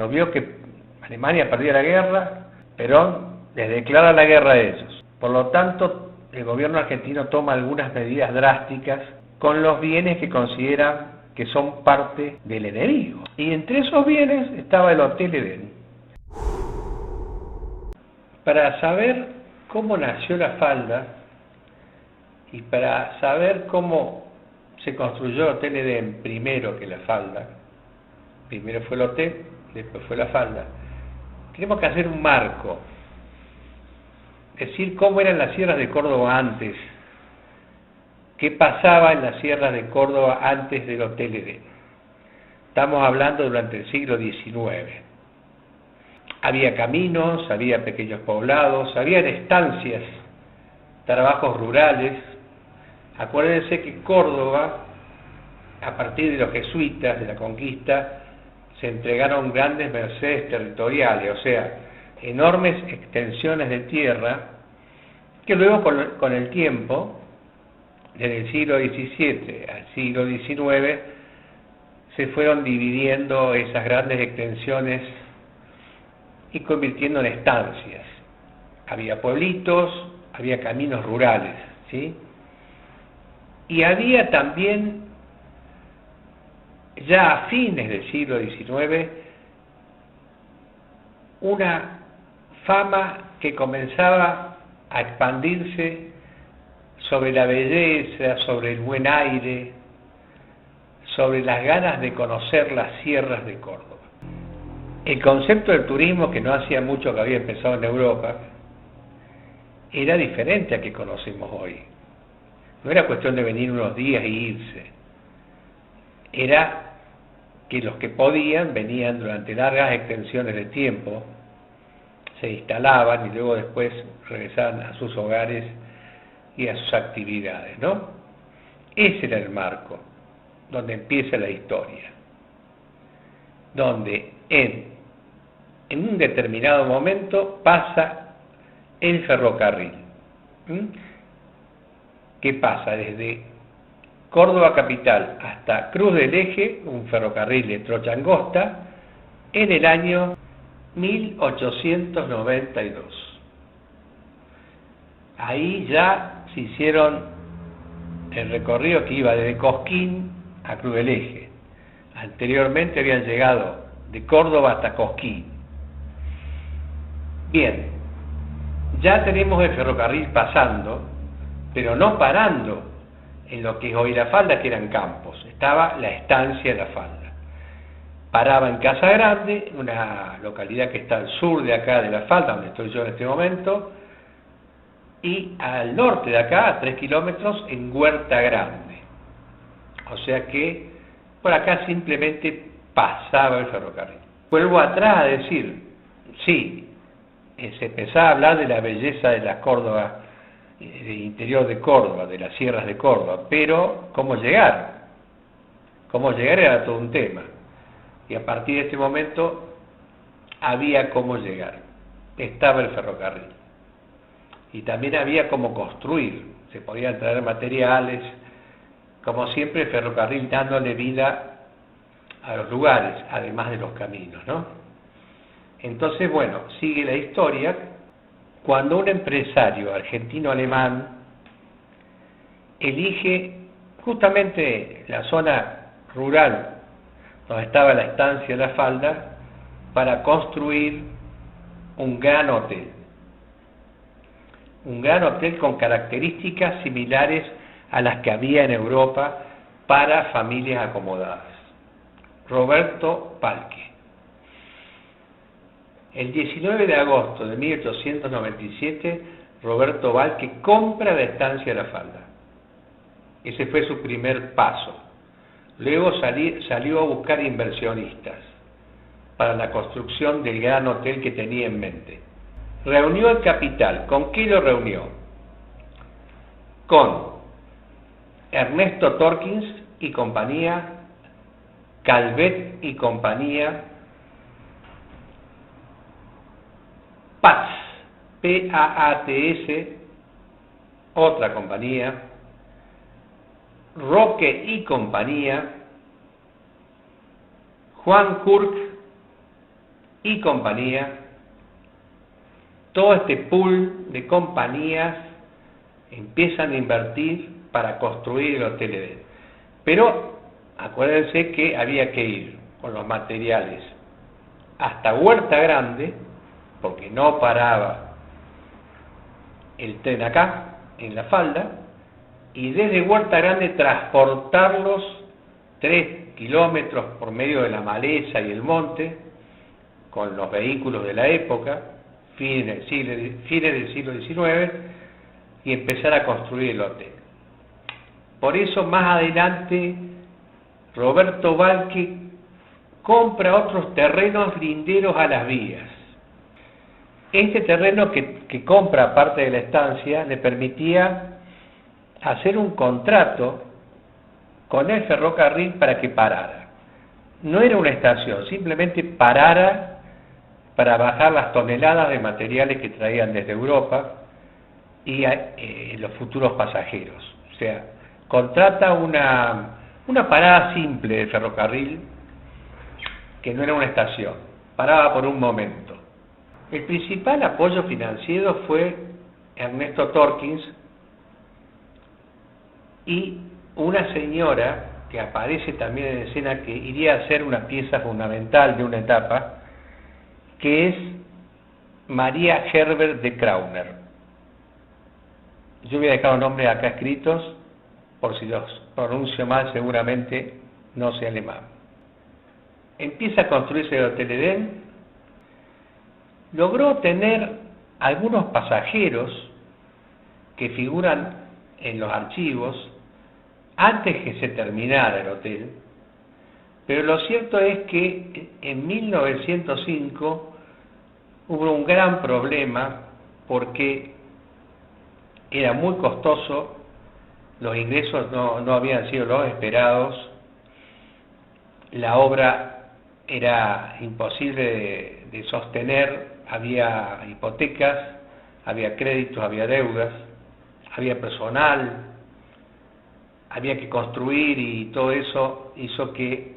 Cuando vio que Alemania perdía la guerra, Perón les declara la guerra a ellos. Por lo tanto, el gobierno argentino toma algunas medidas drásticas con los bienes que consideran que son parte del enemigo. Y entre esos bienes estaba el Hotel Edén. Para saber cómo nació la falda y para saber cómo se construyó el Hotel Edén primero que la falda, primero fue el hotel, después fue la falda, tenemos que hacer un marco, decir cómo eran las sierras de Córdoba antes, qué pasaba en las sierras de Córdoba antes del Hotel Edén. Estamos hablando durante el siglo XIX. Había caminos, había pequeños poblados, había estancias, trabajos rurales. Acuérdense que Córdoba, a partir de los jesuitas de la conquista, se entregaron grandes mercedes territoriales, o sea, enormes extensiones de tierra, que luego con el tiempo, desde el siglo XVII al siglo XIX, se fueron dividiendo esas grandes extensiones y convirtiendo en estancias. Había pueblitos, había caminos rurales, ¿sí? Y había también, ya a fines del siglo XIX, una fama que comenzaba a expandirse sobre la belleza, sobre el buen aire, sobre las ganas de conocer las sierras de Córdoba. El concepto del turismo, que no hacía mucho que había empezado en Europa, era diferente a que conocemos hoy. No era cuestión de venir unos días e irse. Era que los que podían venían durante largas extensiones de tiempo, se instalaban y luego después regresaban a sus hogares y a sus actividades, ¿no? Ese era el marco donde empieza la historia, donde en un determinado momento pasa el ferrocarril. ¿Qué pasa? Desde Córdoba capital hasta Cruz del Eje, un ferrocarril de trocha angosta, en el año 1892. Ahí ya se hicieron el recorrido que iba desde Cosquín a Cruz del Eje. Anteriormente habían llegado de Córdoba hasta Cosquín. Bien, ya tenemos el ferrocarril pasando, pero no parando en lo que es hoy la falda, que eran campos. Estaba la estancia de la falda. Paraba en Casa Grande, una localidad que está al sur de acá de la falda, donde estoy yo en este momento, y al norte de acá, a 3 kilómetros, en Huerta Grande. O sea que por acá simplemente pasaba el ferrocarril. Vuelvo atrás a decir, sí, se empezaba a hablar de la belleza de la Córdoba, del interior de Córdoba, de las sierras de Córdoba, pero ¿cómo llegar? ¿Cómo llegar era todo un tema? Y a partir de este momento había cómo llegar. Estaba el ferrocarril. Y también había cómo construir. Se podían traer materiales, como siempre el ferrocarril dándole vida a los lugares, además de los caminos, ¿no? Entonces, bueno, sigue la historia. Cuando un empresario argentino-alemán elige justamente la zona rural donde estaba la estancia de la falda para construir un gran hotel con características similares a las que había en Europa para familias acomodadas. Roberto Balke. El 19 de agosto de 1897, Roberto Balke compra la estancia de la falda. Ese fue su primer paso. Luego salió a buscar inversionistas para la construcción del gran hotel que tenía en mente. Reunió el capital. ¿Con qué lo reunió? Con Ernesto Torkins y compañía, Calvet y compañía, PATS, P-A-A-T-S, otra compañía, Roque y compañía, Juan Kurk y compañía, todo este pool de compañías empiezan a invertir para construir el Hotel Edén. Pero acuérdense que había que ir con los materiales hasta Huerta Grande, porque no paraba el tren acá, en la falda, y desde Huerta Grande transportarlos 3 kilómetros por medio de la maleza y el monte, con los vehículos de la época, fines del siglo XIX, y empezar a construir el hotel. Por eso más adelante Roberto Balke compra otros terrenos linderos a las vías. Este terreno que compra, aparte de la estancia, le permitía hacer un contrato con el ferrocarril para que parara. No era una estación, simplemente parara para bajar las toneladas de materiales que traían desde Europa y los futuros pasajeros. O sea, contrata una parada simple de ferrocarril que no era una estación, paraba por un momento. El principal apoyo financiero fue Ernesto Torkins y una señora que aparece también en escena, que iría a ser una pieza fundamental de una etapa, que es María Herbert de Krauner. Yo voy a dejar los nombres acá escritos, por si los pronuncio mal, seguramente no sé alemán. Empieza a construirse el Hotel Edén, logró tener algunos pasajeros que figuran en los archivos antes que se terminara el hotel, pero lo cierto es que en 1905 hubo un gran problema porque era muy costoso, los ingresos no habían sido los esperados, la obra era imposible de sostener, había hipotecas, había créditos, había deudas, había personal, había que construir, y todo eso hizo que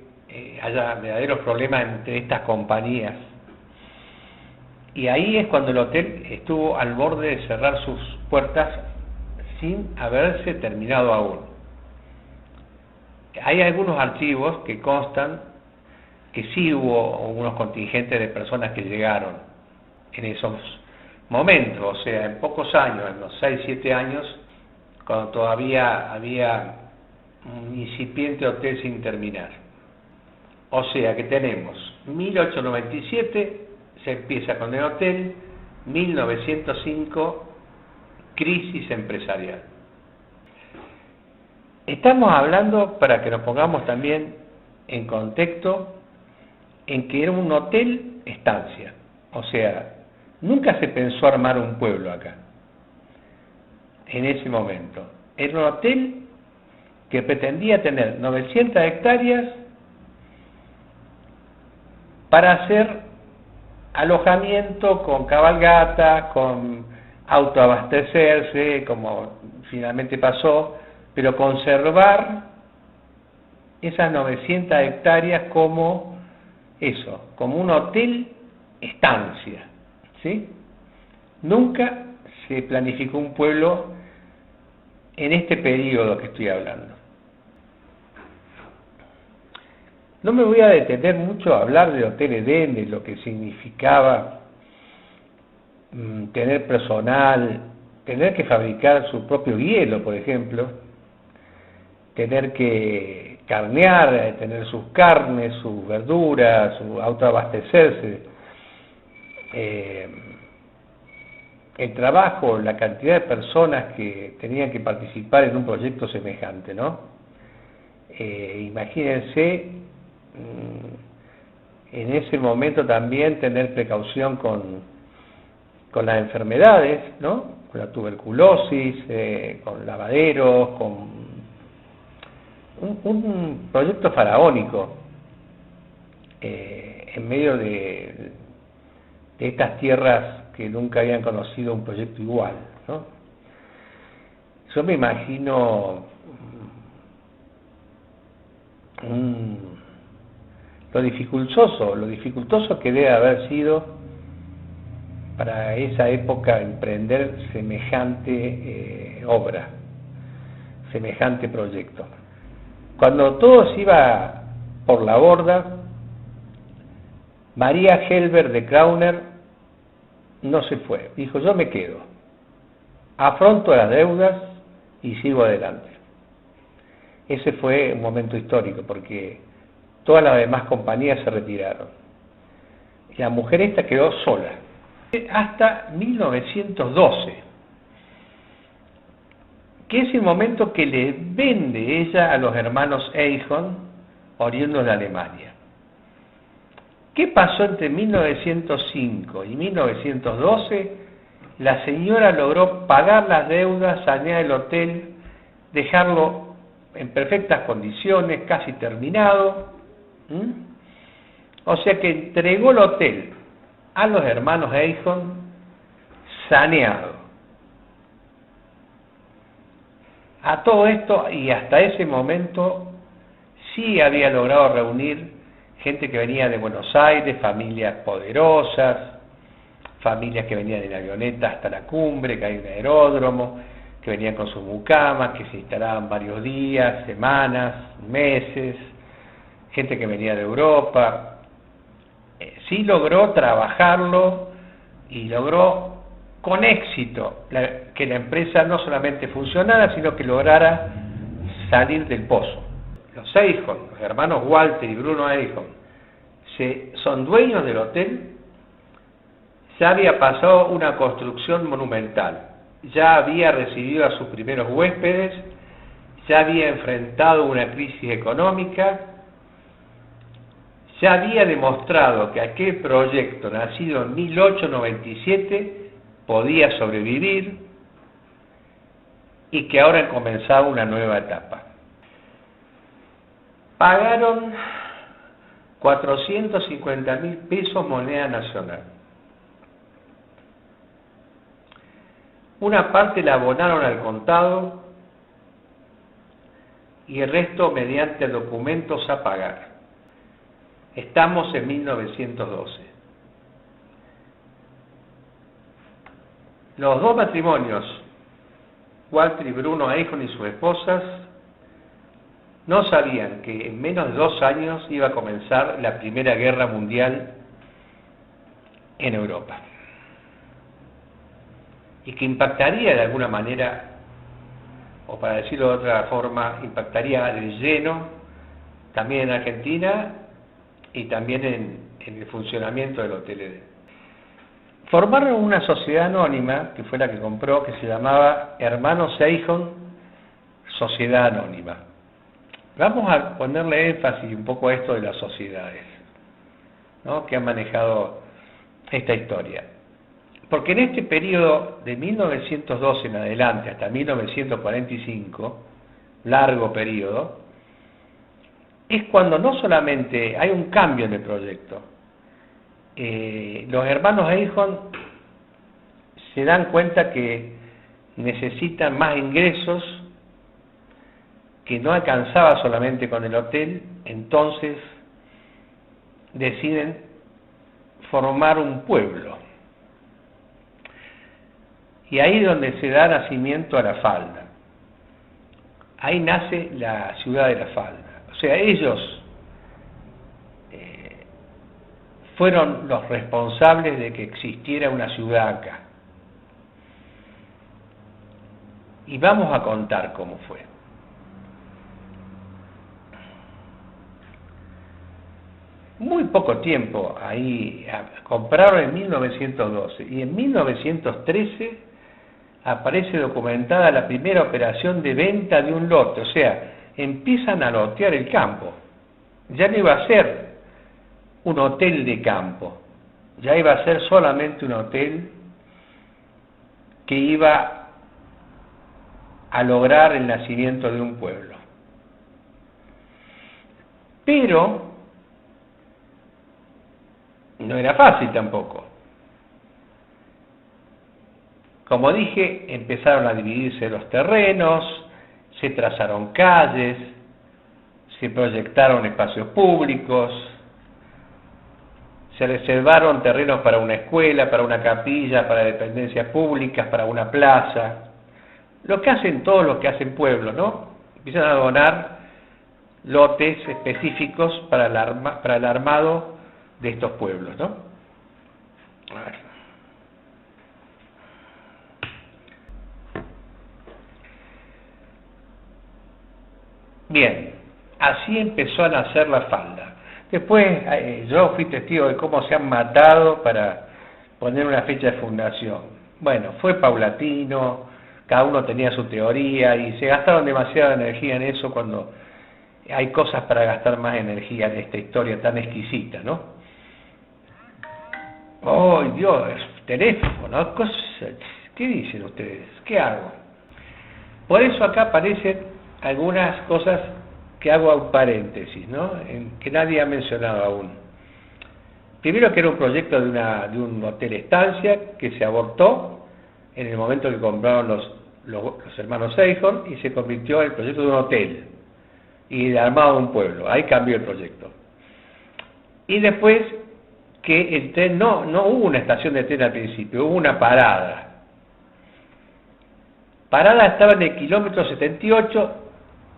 haya verdaderos problemas entre estas compañías. Y ahí es cuando el hotel estuvo al borde de cerrar sus puertas sin haberse terminado aún. Hay algunos archivos que constan que sí hubo unos contingentes de personas que llegaron en esos momentos, o sea, en pocos años, en los 6-7 años, cuando todavía había un incipiente hotel sin terminar. O sea que tenemos 1897, se empieza con el hotel, 1905, crisis empresarial. Estamos hablando, para que nos pongamos también en contexto, en que era un hotel estancia, o sea, nunca se pensó armar un pueblo acá, en ese momento. Era un hotel que pretendía tener 900 hectáreas para hacer alojamiento con cabalgata, con autoabastecerse, como finalmente pasó, pero conservar esas 900 hectáreas como eso, como un hotel estancia, ¿sí? Nunca se planificó un pueblo en este periodo que estoy hablando. No me voy a detener mucho a hablar de Hotel Edén, de lo que significaba tener personal, tener que fabricar su propio hielo, por ejemplo, tener que carnear, tener sus carnes, sus verduras, su autoabastecerse, el trabajo, la cantidad de personas que tenían que participar en un proyecto semejante, ¿no? Imagínense en ese momento también tener precaución con las enfermedades, ¿no? Con la tuberculosis, con lavaderos, con un proyecto faraónico en medio de estas tierras que nunca habían conocido un proyecto igual, ¿no? Yo me imagino lo dificultoso que debe haber sido para esa época emprender semejante obra, semejante proyecto. Cuando todo se iba por la borda, María Helber de Krauner no se fue, dijo: yo me quedo, afronto las deudas y sigo adelante. Ese fue un momento histórico porque todas las demás compañías se retiraron. La mujer esta quedó sola hasta 1912, que es el momento que le vende ella a los hermanos Eichhorn, oriundos de Alemania. ¿Qué pasó entre 1905 y 1912? La señora logró pagar las deudas, sanear el hotel, dejarlo en perfectas condiciones, casi terminado. O sea que entregó el hotel a los hermanos Eichhorn saneado. A todo esto, y hasta ese momento, sí había logrado reunir gente que venía de Buenos Aires, familias poderosas, familias que venían en avioneta hasta la cumbre, que hay un aeródromo, que venían con sus mucamas, que se instalaban varios días, semanas, meses, gente que venía de Europa. Sí logró trabajarlo y logró con éxito que la empresa no solamente funcionara, sino que lograra salir del pozo. Los Eichhorn, los hermanos Walter y Bruno Eichhorn, son dueños del hotel. Ya había pasado una construcción monumental, ya había recibido a sus primeros huéspedes, ya había enfrentado una crisis económica, ya había demostrado que aquel proyecto nacido en 1897 podía sobrevivir y que ahora comenzaba una nueva etapa. Pagaron 450.000 pesos moneda nacional. Una parte la abonaron al contado y el resto mediante documentos a pagar. Estamos en 1912. Los dos matrimonios, Walter y Bruno Eichhorn y sus esposas, no sabían que en menos de 2 años iba a comenzar la Primera Guerra Mundial en Europa. Y que impactaría de alguna manera, o para decirlo de otra forma, impactaría de lleno también en Argentina y también en el funcionamiento del hotel. Formaron una sociedad anónima, que fue la que compró, que se llamaba Hermanos Eichhorn Sociedad Anónima. Vamos a ponerle énfasis un poco a esto de las sociedades, ¿no?, que han manejado esta historia. Porque en este periodo de 1912 en adelante hasta 1945, largo periodo, es cuando no solamente hay un cambio en el proyecto. Los hermanos Eichhorn se dan cuenta que necesitan más ingresos, que no alcanzaba solamente con el hotel, entonces deciden formar un pueblo. Y ahí es donde se da nacimiento a La Falda. Ahí nace la ciudad de La Falda. O sea, ellos fueron los responsables de que existiera una ciudad acá. Y vamos a contar cómo fue. Muy poco tiempo ahí, compraron en 1912 y en 1913 aparece documentada la primera operación de venta de un lote, o sea, empiezan a lotear el campo. Ya no iba a ser un hotel de campo, ya iba a ser solamente un hotel que iba a lograr el nacimiento de un pueblo. Pero no era fácil tampoco. Como dije, empezaron a dividirse los terrenos, se trazaron calles, se proyectaron espacios públicos, se reservaron terrenos para una escuela, para una capilla, para dependencias públicas, para una plaza. Lo que hacen todos los que hacen pueblos, ¿no? Empiezan a donar lotes específicos para el armado de estos pueblos, ¿no? A ver. Bien, así empezó a nacer la falda. Después yo fui testigo de cómo se han matado para poner una fecha de fundación. Bueno, fue paulatino, cada uno tenía su teoría y se gastaron demasiada energía en eso cuando hay cosas para gastar más energía en esta historia tan exquisita, ¿no? ¡Oh, Dios! Teléfono, ¿no? ¿Qué dicen ustedes? ¿Qué hago? Por eso acá aparecen algunas cosas que hago un paréntesis, ¿no? Que nadie ha mencionado aún. Primero, que era un proyecto de un hotel estancia que se abortó en el momento que compraron los hermanos Eichhorn y se convirtió en el proyecto de un hotel y de armado de un pueblo. Ahí cambió el proyecto. Y después que el tren, no hubo una estación de tren al principio, hubo una parada. Parada estaba en el kilómetro 78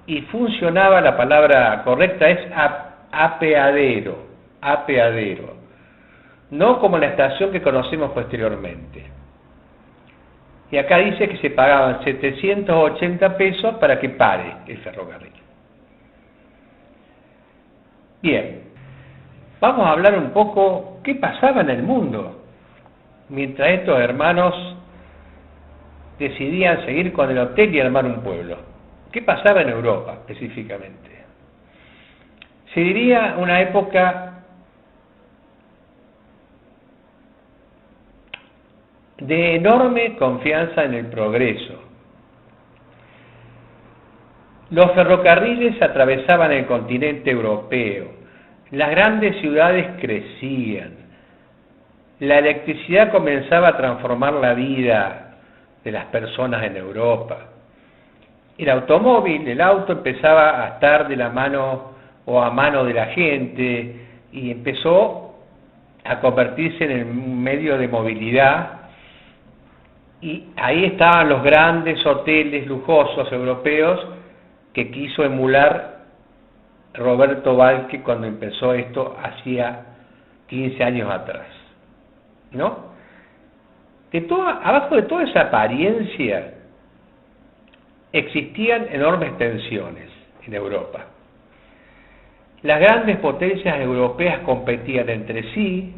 y funcionaba, la palabra correcta es apeadero, no como la estación que conocemos posteriormente. Y acá dice que se pagaban 780 pesos para que pare el ferrocarril. Bien, vamos a hablar un poco qué pasaba en el mundo mientras estos hermanos decidían seguir con el hotel y armar un pueblo. ¿Qué pasaba en Europa específicamente? Se diría una época de enorme confianza en el progreso. Los ferrocarriles atravesaban el continente europeo, las grandes ciudades crecían, la electricidad comenzaba a transformar la vida de las personas en Europa. El automóvil, el auto empezaba a estar de la mano o a mano de la gente y empezó a convertirse en el medio de movilidad, y ahí estaban los grandes hoteles lujosos europeos que quiso emular Roberto Valque cuando empezó esto hacía 15 años atrás, ¿no? Abajo de toda esa apariencia existían enormes tensiones en Europa. Las grandes potencias europeas competían entre sí.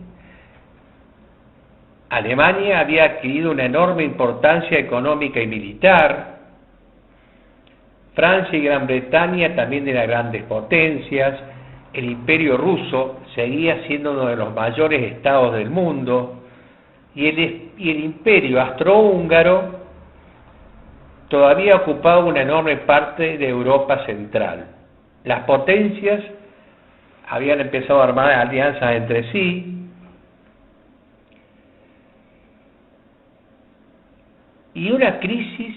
Alemania había adquirido una enorme importancia económica y militar. Francia y Gran Bretaña también eran grandes potencias. El Imperio ruso seguía siendo uno de los mayores estados del mundo. Y el Imperio austrohúngaro todavía ocupaba una enorme parte de Europa central. Las potencias habían empezado a armar alianzas entre sí, y una crisis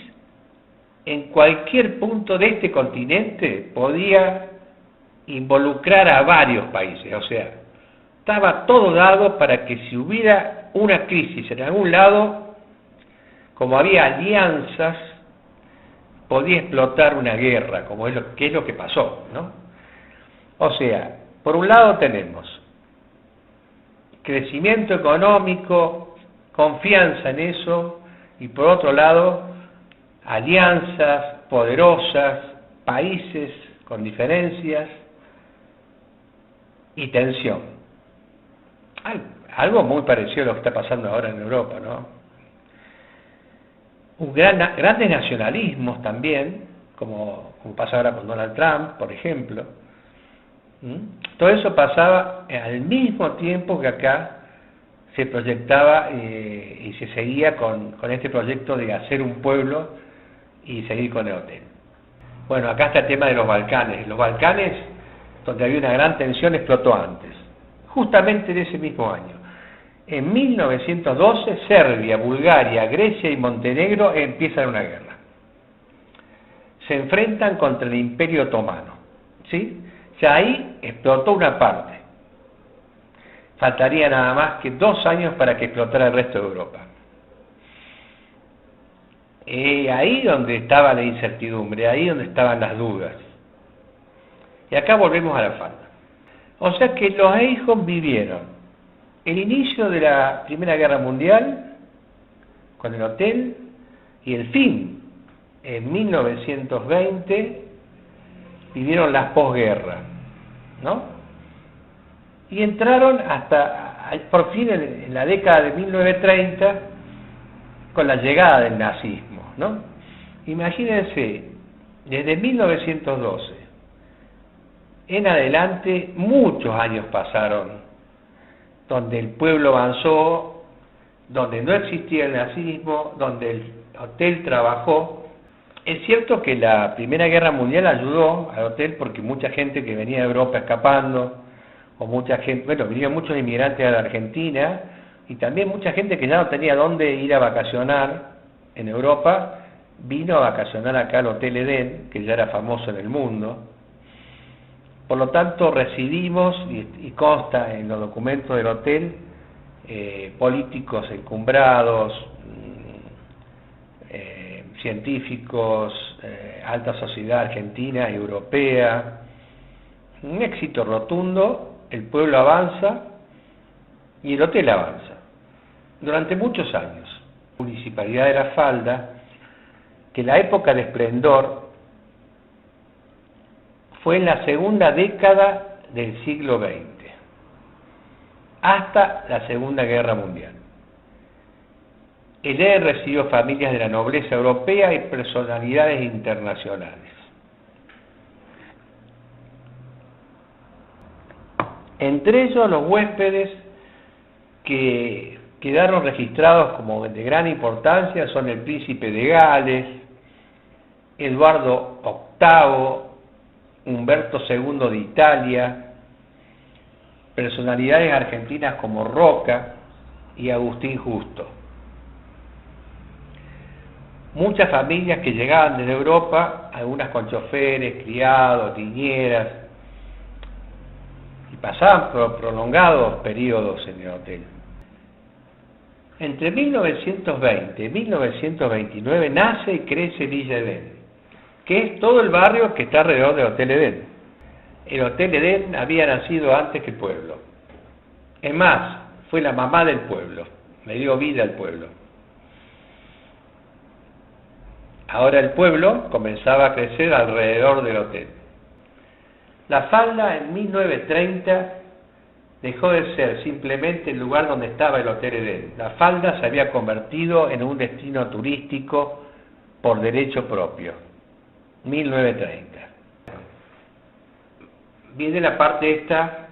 en cualquier punto de este continente podía involucrar a varios países. O sea, estaba todo dado para que si hubiera una crisis en algún lado, como había alianzas, podía explotar una guerra, como es lo que pasó, ¿no? O sea, por un lado tenemos crecimiento económico, confianza en eso, y por otro lado, alianzas poderosas, países con diferencias y tensión. Algo muy parecido a lo que está pasando ahora en Europa, ¿no? Grandes nacionalismos también, como pasa ahora con Donald Trump, por ejemplo. Todo eso pasaba al mismo tiempo que acá se proyectaba y se seguía con este proyecto de hacer un pueblo y seguir con el hotel. Bueno, acá está el tema de los Balcanes. Los Balcanes, donde había una gran tensión, explotó antes, justamente en ese mismo año. En 1912, Serbia, Bulgaria, Grecia y Montenegro empiezan una guerra. Se enfrentan contra el Imperio Otomano, ¿sí? Ya ahí explotó una parte. Faltaría nada más que 2 años para que explotara el resto de Europa. Ahí donde estaba la incertidumbre, ahí donde estaban las dudas. Y acá volvemos a la falda. O sea que los Eichmann vivieron el inicio de la Primera Guerra Mundial con el hotel y el fin, en 1920, vivieron la posguerra, ¿no? Y entraron hasta, por fin, en la década de 1930, con la llegada del nazismo, ¿no? Imagínense, desde 1912 en adelante, muchos años pasaron, donde el pueblo avanzó, donde no existía el nazismo, donde el hotel trabajó. Es cierto que la Primera Guerra Mundial ayudó al hotel porque mucha gente que venía de Europa escapando, o mucha gente, bueno, vinieron muchos inmigrantes a la Argentina, y también mucha gente que ya no tenía dónde ir a vacacionar en Europa, vino a vacacionar acá al Hotel Edén, que ya era famoso en el mundo. Por lo tanto, recibimos, y consta en los documentos del hotel, políticos encumbrados, científicos, alta sociedad argentina y europea. Un éxito rotundo. El pueblo avanza y el hotel avanza. Durante muchos años, la Municipalidad de La Falda, que la época de esplendor fue en la segunda década del siglo XX, hasta la Segunda Guerra Mundial. El EDEN recibió familias de la nobleza europea y personalidades internacionales. Entre ellos, los huéspedes que quedaron registrados como de gran importancia son el príncipe de Gales, Eduardo VIII, Humberto II de Italia, personalidades argentinas como Roca y Agustín Justo. Muchas familias que llegaban desde Europa, algunas con choferes, criados, niñeras, y pasaban por prolongados periodos en el hotel. Entre 1920 y 1929 nace y crece Villa Edén, que es todo el barrio que está alrededor del Hotel Edén. El Hotel Edén había nacido antes que el pueblo. Es más, fue la mamá del pueblo, me dio vida al pueblo. Ahora el pueblo comenzaba a crecer alrededor del hotel. La Falda en 1930 dejó de ser simplemente el lugar donde estaba el Hotel Edén. La Falda se había convertido en un destino turístico por derecho propio. 1930. Viene la parte esta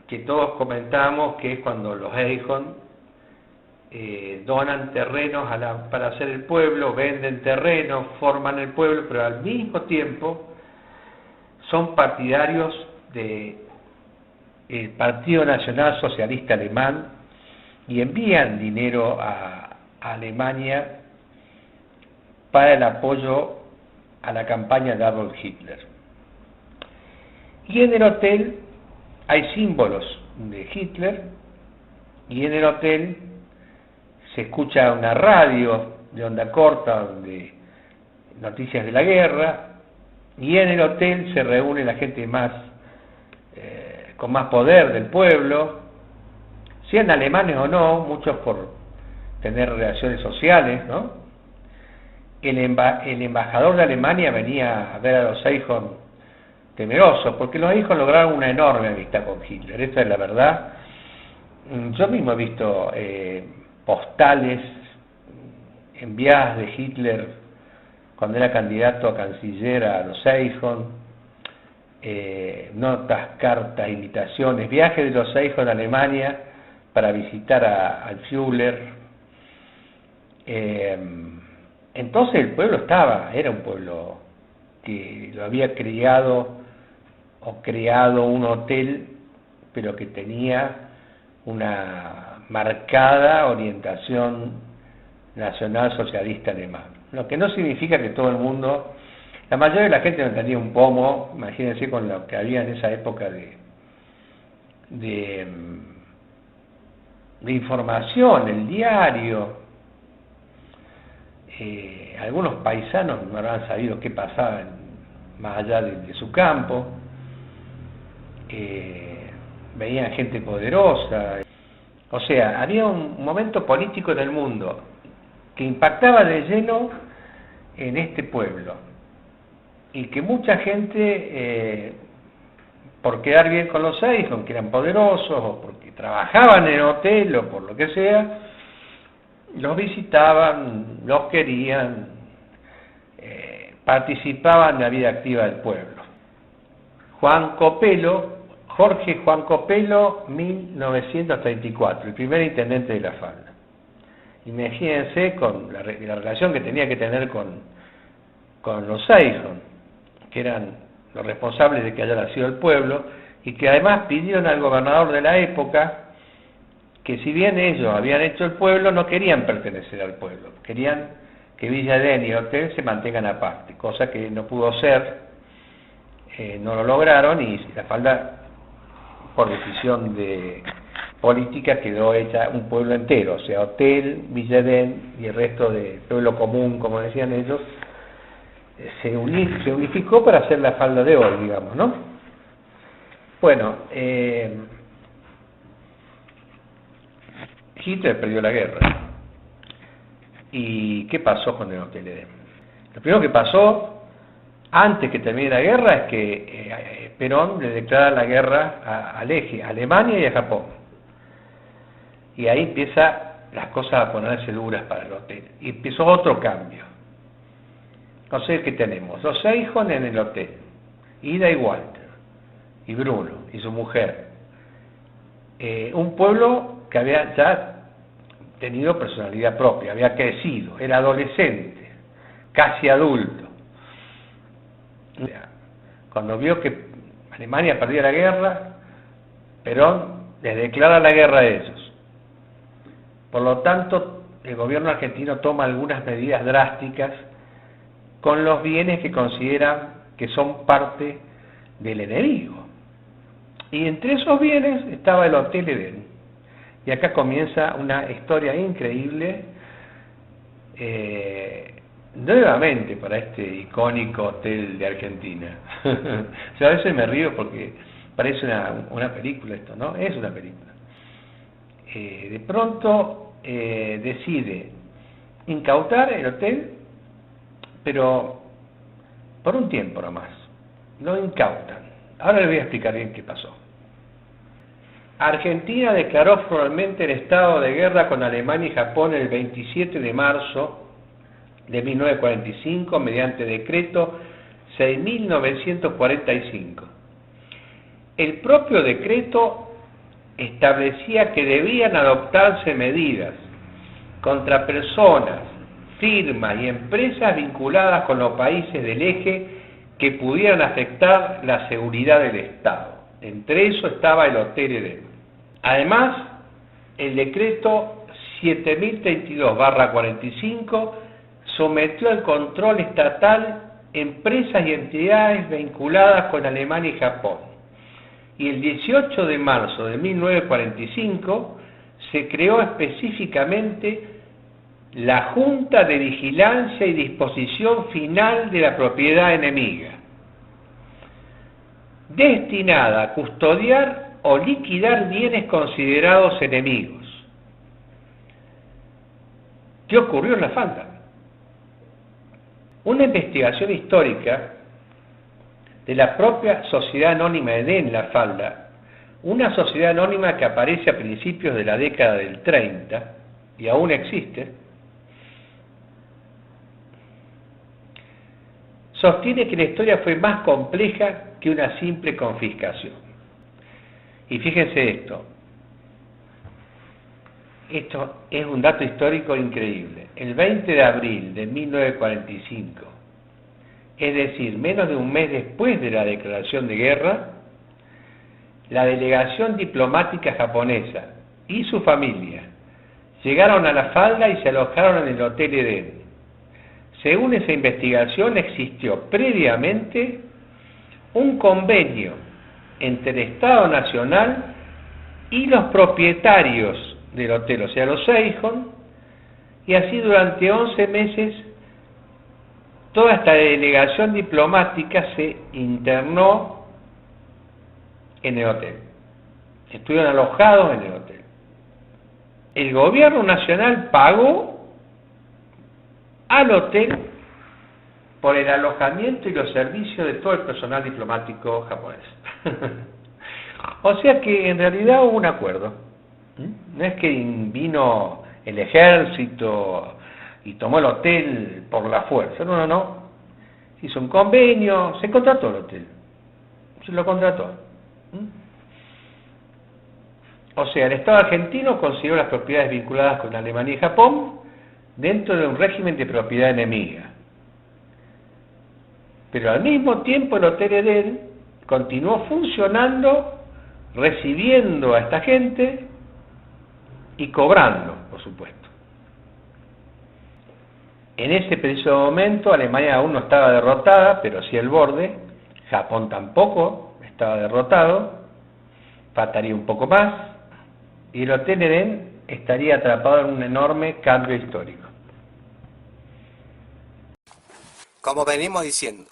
que todos comentamos, que es cuando los Eichmann donan terrenos para hacer el pueblo, venden terrenos, forman el pueblo, pero al mismo tiempo son partidarios del Partido Nacional Socialista Alemán y envían dinero a Alemania para el apoyo a la campaña de Adolf Hitler. Y en el hotel hay símbolos de Hitler, y en el hotel se escucha una radio de onda corta donde noticias de la guerra, y en el hotel se reúne la gente con más poder del pueblo, sean alemanes o no, muchos por tener relaciones sociales, ¿no? El embajador de Alemania venía a ver a los Eichmann temerosos, porque los Eichmann lograron una enorme amistad con Hitler, esa es la verdad. Yo mismo he visto postales enviadas de Hitler cuando era candidato a canciller a los Eichmann, notas, cartas, invitaciones, viajes de los Eichmann a Alemania para visitar al Führer. Entonces el pueblo era un pueblo que lo había creado un hotel, pero que tenía una marcada orientación nacional socialista alemán. Lo que no significa que todo el mundo, la mayoría de la gente no entendía un pomo, imagínense con lo que había en esa época de de información, el diario. Algunos paisanos no habrán sabido qué pasaba más allá de su campo. Veían gente poderosa. O sea, había un momento político en el mundo que impactaba de lleno en este pueblo y que mucha gente, por quedar bien con los Seijon, que eran poderosos, o porque trabajaban en el hotel, o por lo que sea, los visitaban, los querían, participaban de la vida activa del pueblo. Jorge Juan Copelo, 1934, el primer intendente de La Falda. Imagínense con la relación que tenía que tener con los Seijon, que eran los responsables de que haya nacido el pueblo, y que además pidieron al gobernador de la época que, si bien ellos habían hecho el pueblo, no querían pertenecer al pueblo, querían que Villa Edén y Hotel se mantengan aparte, cosa que no pudo ser, no lo lograron, y La Falda, por decisión de política, quedó hecha un pueblo entero, o sea, Hotel, Villa Edén y el resto del pueblo común, como decían ellos, se unificó para hacer La Falda de hoy, digamos, ¿no? Bueno, Hitler perdió la guerra. ¿Y qué pasó con el Hotel Edén? Lo primero que pasó, antes que termine la guerra, es que Perón le declara la guerra al eje, a Alemania y a Japón. Y ahí empiezan las cosas a ponerse duras para el hotel. Y empezó otro cambio. Entonces, ¿qué tenemos? Los Seijon en el hotel, Ida y Walter, y Bruno, y su mujer. Un pueblo que había ya tenido personalidad propia, había crecido, era adolescente, casi adulto. Cuando vio que Alemania perdía la guerra, Perón les declara la guerra a ellos. Por lo tanto, el gobierno argentino toma algunas medidas drásticas con los bienes que consideran que son parte del enemigo. Y entre esos bienes estaba el Hotel Edén. Y acá comienza una historia increíble, nuevamente para este icónico hotel de Argentina. O sea, a veces me río porque parece una película esto, ¿no? Es una película. De pronto decide incautar el hotel, pero por un tiempo nomás. Lo incautan. Ahora les voy a explicar bien qué pasó. Argentina declaró formalmente el estado de guerra con Alemania y Japón el 27 de marzo de 1945 mediante decreto 6.945. El propio decreto establecía que debían adoptarse medidas contra personas, firmas y empresas vinculadas con los países del eje que pudieran afectar la seguridad del Estado. Entre eso estaba el Hotel Edén. Además, el decreto 7032/45 sometió al control estatal empresas y entidades vinculadas con Alemania y Japón. Y el 18 de marzo de 1945 se creó específicamente la Junta de Vigilancia y Disposición Final de la Propiedad Enemiga, destinada a custodiar o liquidar bienes considerados enemigos. ¿Qué ocurrió en La Falda? Una investigación histórica de la propia Sociedad Anónima Edén La Falda, una sociedad anónima que aparece a principios de la década del 30 y aún existe, sostiene que la historia fue más compleja que una simple confiscación. Y fíjense esto es un dato histórico increíble. El 20 de abril de 1945, es decir, menos de un mes después de la declaración de guerra, la delegación diplomática japonesa y su familia llegaron a La Falda y se alojaron en el Hotel Edén. Según esa investigación, existió previamente un convenio entre el Estado Nacional y los propietarios del hotel, o sea, los Seijón, y así durante 11 meses toda esta delegación diplomática se internó en el hotel. Estuvieron alojados en el hotel. El gobierno nacional pagó al hotel por el alojamiento y los servicios de todo el personal diplomático japonés. O sea que en realidad hubo un acuerdo. No es que vino el ejército y tomó el hotel por la fuerza. No, no, no. Hizo un convenio, se contrató el hotel. Se lo contrató. O sea, el Estado argentino consiguió las propiedades vinculadas con Alemania y Japón dentro de un régimen de propiedad enemiga. Pero al mismo tiempo el Hotel Edén continuó funcionando, recibiendo a esta gente y cobrando, por supuesto. En ese preciso momento Alemania aún no estaba derrotada, pero sí al borde. Japón tampoco estaba derrotado, faltaría un poco más, y el Hotel Edén estaría atrapado en un enorme cambio histórico. Como venimos diciendo,